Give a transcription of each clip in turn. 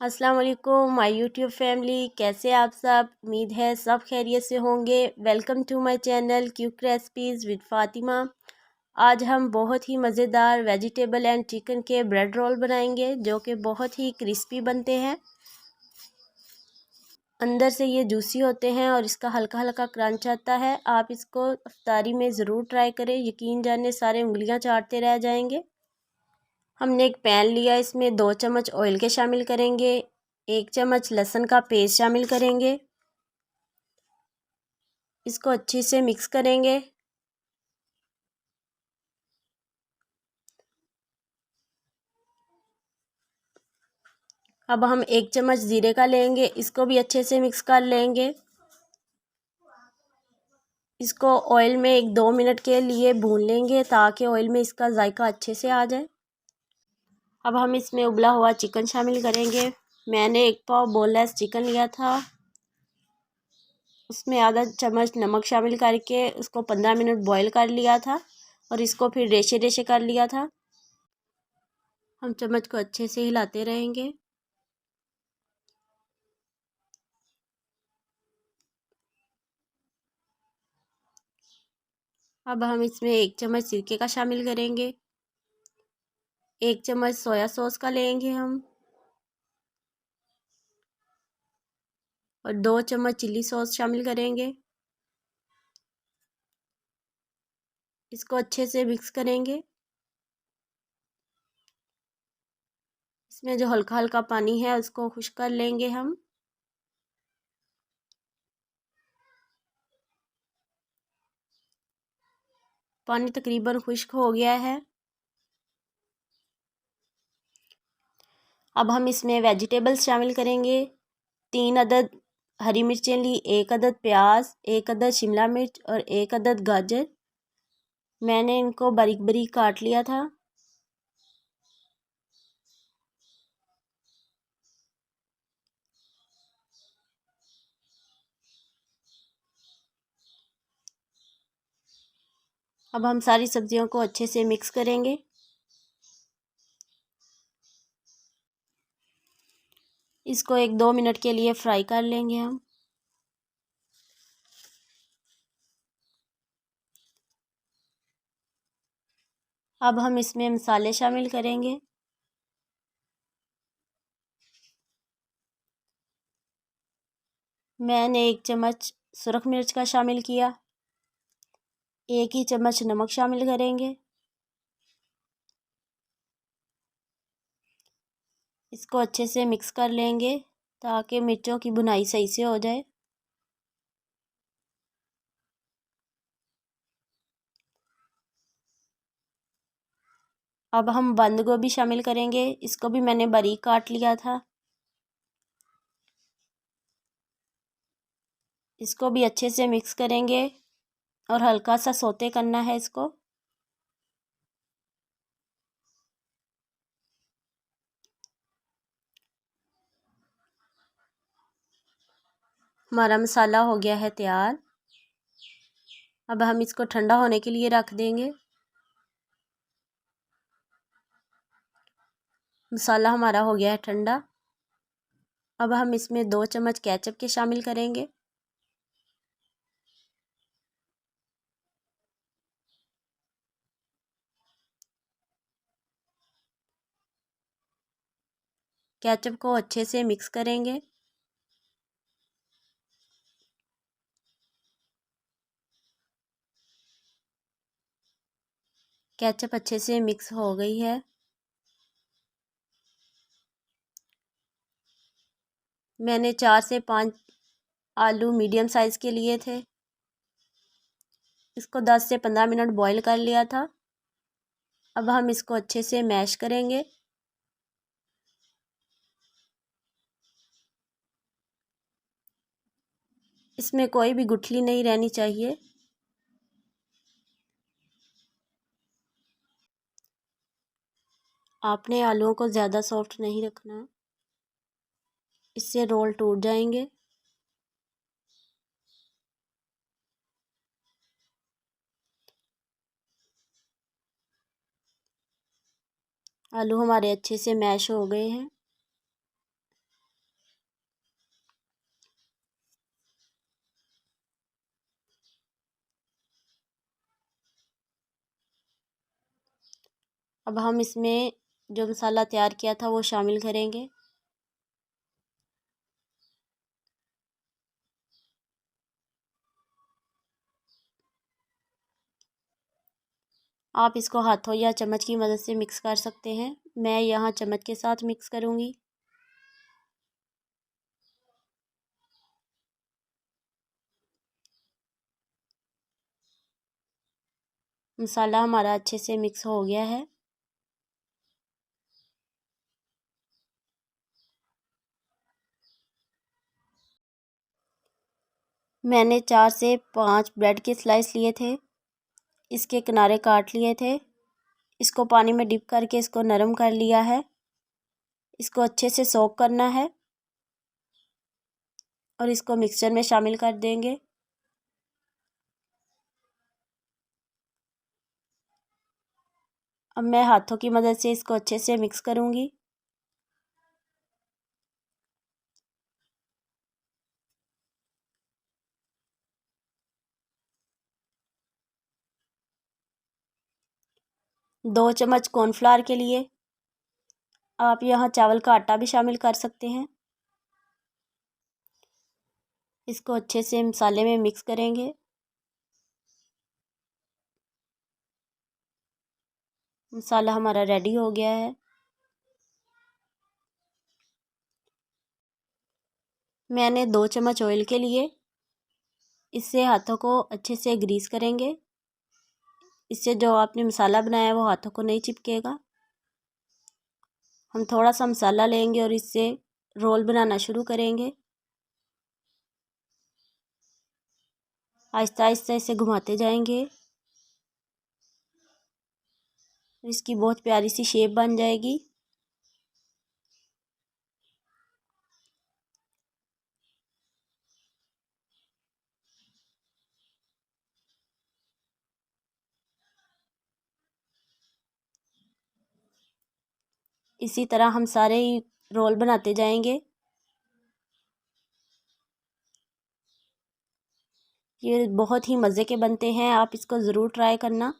अस्सलाम वालेकुम my YouTube family, कैसे आप सब। उम्मीद है सब खैरियत से होंगे। Welcome to my channel quick recipes with Fatima. आज हम बहुत ही मज़ेदार वेजिटेबल एंड चिकन के ब्रेड रोल बनाएंगे जो कि बहुत ही क्रिस्पी बनते हैं। अंदर से ये जूसी होते हैं और इसका हल्का हल्का क्रंच आता है। आप इसको इफ्तारी में ज़रूर ट्राई करें, यकीन जाने सारे उंगलियां चाटते रह जाएंगे। हमने एक पैन लिया, इसमें 2 चम्मच ऑयल के शामिल करेंगे। 1 चम्मच लहसुन का पेस्ट शामिल करेंगे। इसको अच्छे से मिक्स करेंगे। अब हम 1 चम्मच जीरे का लेंगे, इसको भी अच्छे से मिक्स कर लेंगे। इसको ऑयल में 1-2 मिनट के लिए भून लेंगे ताकि ऑयल में इसका जायका अच्छे से आ जाए। अब हम इसमें उबला हुआ चिकन शामिल करेंगे। मैंने 1 पाव बोनलेस चिकन लिया था, उसमें आधा चम्मच नमक शामिल करके उसको 15 मिनट बॉईल कर लिया था और इसको फिर रेशे रेशे कर लिया था। हम चम्मच को अच्छे से हिलाते रहेंगे। अब हम इसमें 1 चम्मच सिरके का शामिल करेंगे। 1 चम्मच सोया सॉस का लेंगे हम और 2 चम्मच चिल्ली सॉस शामिल करेंगे। इसको अच्छे से मिक्स करेंगे। इसमें जो हल्का हल्का पानी है उसको खुश्क कर लेंगे हम। पानी तकरीबन खुश्क हो गया है। अब हम इसमें वेजिटेबल्स शामिल करेंगे। 3 अदद हरी मिर्चें ली, 1 अदद प्याज, 1 अदद शिमला मिर्च और 1 अदद गाजर। मैंने इनको बारीक बारीक काट लिया था। अब हम सारी सब्जियों को अच्छे से मिक्स करेंगे। इसको 1-2 मिनट के लिए फ्राई कर लेंगे हम। अब हम इसमें मसाले शामिल करेंगे। मैंने 1 चम्मच सुरख मिर्च का शामिल किया। 1 ही चम्मच नमक शामिल करेंगे। इसको अच्छे से मिक्स कर लेंगे ताकि मिर्चों की भुनाई सही से हो जाए। अब हम बंद गोभी शामिल करेंगे, इसको भी मैंने बारीक काट लिया था। इसको भी अच्छे से मिक्स करेंगे और हल्का सा सौते करना है इसको। हमारा मसाला हो गया है तैयार। अब हम इसको ठंडा होने के लिए रख देंगे। मसाला हमारा हो गया है ठंडा। अब हम इसमें 2 चम्मच केचप के शामिल करेंगे। केचप को अच्छे से मिक्स करेंगे। केचप अच्छे से मिक्स हो गई है। मैंने 4 से 5 आलू मीडियम साइज़ के लिए थे। इसको 10 से 15 मिनट बॉईल कर लिया था। अब हम इसको अच्छे से मैश करेंगे। इसमें कोई भी गुठली नहीं रहनी चाहिए। आपने आलूओं को ज़्यादा सॉफ्ट नहीं रखना, इससे रोल टूट जाएंगे। आलू हमारे अच्छे से मैश हो गए हैं। अब हम इसमें जो मसाला तैयार किया था वो शामिल करेंगे। आप इसको हाथों या चम्मच की मदद से मिक्स कर सकते हैं। मैं यहाँ चम्मच के साथ मिक्स करूँगी। मसाला हमारा अच्छे से मिक्स हो गया है। मैंने 4 से 5 ब्रेड के स्लाइस लिए थे, इसके किनारे काट लिए थे। इसको पानी में डिप करके इसको नरम कर लिया है। इसको अच्छे से सोक करना है और इसको मिक्सचर में शामिल कर देंगे। अब मैं हाथों की मदद से इसको अच्छे से मिक्स करूँगी। दो चम्मच कॉर्नफ्लावर के लिए आप यहाँ चावल का आटा भी शामिल कर सकते हैं। इसको अच्छे से मसाले में मिक्स करेंगे। मसाला हमारा रेडी हो गया है। मैंने 2 चम्मच ऑयल के लिए, इससे हाथों को अच्छे से ग्रीस करेंगे। इससे जो आपने मसाला बनाया है वो हाथों को नहीं चिपकेगा। हम थोड़ा सा मसाला लेंगे और इससे रोल बनाना शुरू करेंगे। आहिस्ता आहिस्ता इसे घुमाते जाएंगे। इसकी बहुत प्यारी सी शेप बन जाएगी। इसी तरह हम सारे रोल बनाते जाएंगे। ये बहुत ही मज़े के बनते हैं, आप इसको ज़रूर ट्राई करना।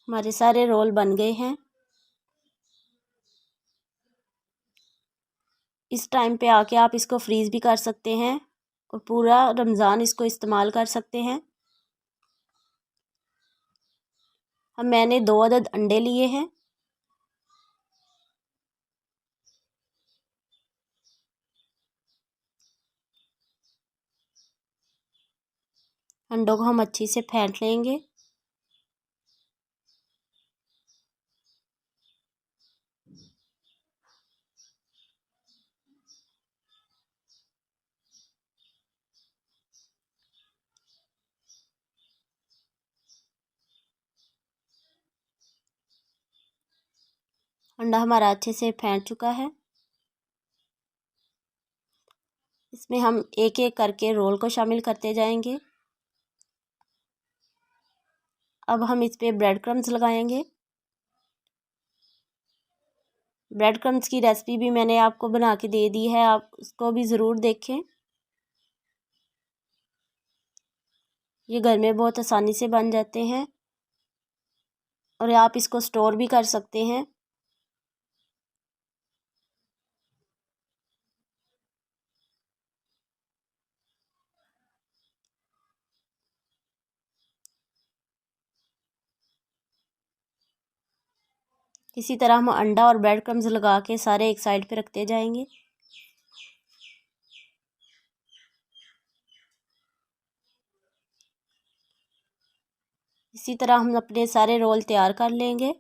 हमारे सारे रोल बन गए हैं। इस टाइम पे आके आप इसको फ्रीज़ भी कर सकते हैं और पूरा रमज़ान इसको इस्तेमाल कर सकते हैं। अब मैंने 2 अदद अंडे लिए हैं। अंडों को हम अच्छी से फेंट लेंगे। अंडा हमारा अच्छे से फेंट चुका है। इसमें हम एक एक करके रोल को शामिल करते जाएंगे। अब हम इस पे ब्रेड क्रम्स लगाएंगे। ब्रेड क्रम्स की रेसिपी भी मैंने आपको बना के दे दी है, आप उसको भी ज़रूर देखें। ये घर में बहुत आसानी से बन जाते हैं और आप इसको स्टोर भी कर सकते हैं। इसी तरह हम अंडा और ब्रेड क्रम्स लगा के सारे एक साइड पे रखते जाएंगे। इसी तरह हम अपने सारे रोल तैयार कर लेंगे।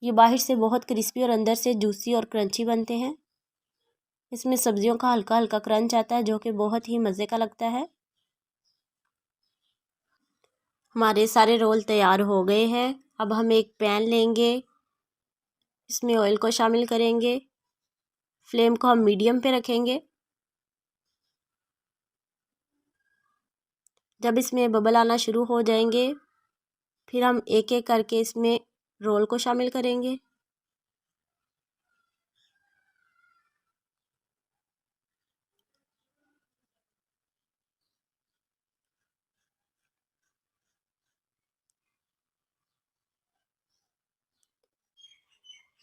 ये बाहर से बहुत क्रिस्पी और अंदर से जूसी और क्रंची बनते हैं। इसमें सब्जियों का हल्का हल्का क्रंच आता है जो कि बहुत ही मज़े का लगता है। हमारे सारे रोल तैयार हो गए हैं। अब हम एक पैन लेंगे, इसमें ऑयल को शामिल करेंगे। फ्लेम को हम मीडियम पे रखेंगे। जब इसमें बबल आना शुरू हो जाएंगे फिर हम एक एक करके इसमें रोल को शामिल करेंगे।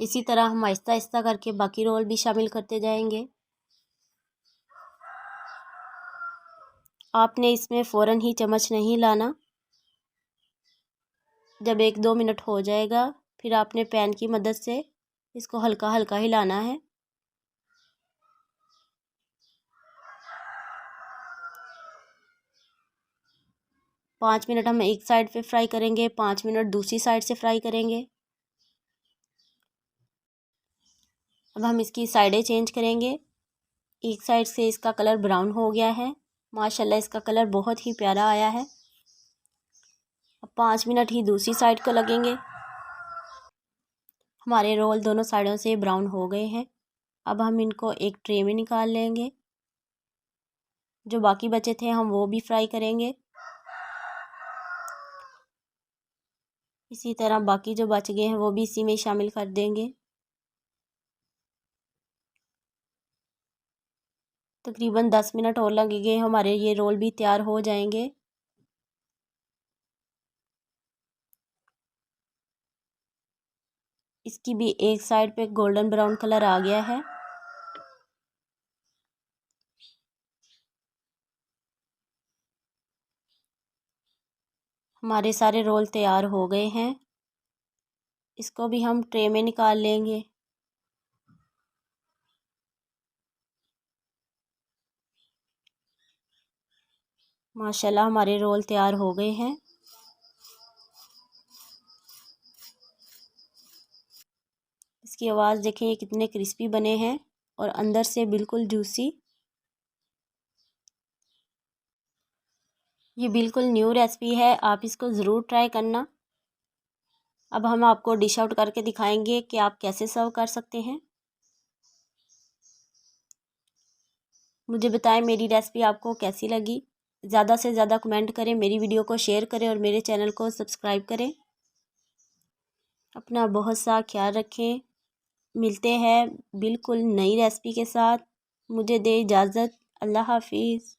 इसी तरह हम आहिस्ता आहिस्ता करके बाकी रोल भी शामिल करते जाएंगे। आपने इसमें फ़ौरन ही चम्मच नहीं लाना। जब 1-2 मिनट हो जाएगा फिर आपने पैन की मदद से इसको हल्का हल्का हिलाना है। पाँच मिनट हम एक साइड पे फ्राई करेंगे, 5 मिनट दूसरी साइड से फ्राई करेंगे। अब हम इसकी साइडें चेंज करेंगे। एक साइड से इसका कलर ब्राउन हो गया है, माशाल्लाह इसका कलर बहुत ही प्यारा आया है। अब 5 मिनट ही दूसरी साइड को लगेंगे। हमारे रोल दोनों साइडों से ब्राउन हो गए हैं। अब हम इनको एक ट्रे में निकाल लेंगे। जो बाकी बचे थे हम वो भी फ्राई करेंगे। इसी तरह बाकी जो बच गए हैं वो भी इसी में शामिल कर देंगे। तकरीबन 10 मिनट और लगेंगे, हमारे ये रोल भी तैयार हो जाएंगे। इसकी भी एक साइड पे गोल्डन ब्राउन कलर आ गया है। हमारे सारे रोल तैयार हो गए हैं। इसको भी हम ट्रे में निकाल लेंगे। माशाल्लाह हमारे रोल तैयार हो गए हैं। इसकी आवाज़ देखें, ये कितने क्रिस्पी बने हैं और अंदर से बिल्कुल जूसी। ये बिल्कुल न्यू रेसिपी है, आप इसको ज़रूर ट्राई करना। अब हम आपको डिश आउट करके दिखाएंगे कि आप कैसे सर्व कर सकते हैं। मुझे बताएं मेरी रेसिपी आपको कैसी लगी। ज़्यादा से ज़्यादा कमेंट करें, मेरी वीडियो को शेयर करें और मेरे चैनल को सब्सक्राइब करें। अपना बहुत सा ख्याल रखें। मिलते हैं बिल्कुल नई रेसिपी के साथ। मुझे दे इजाज़त। अल्लाह हाफिज़।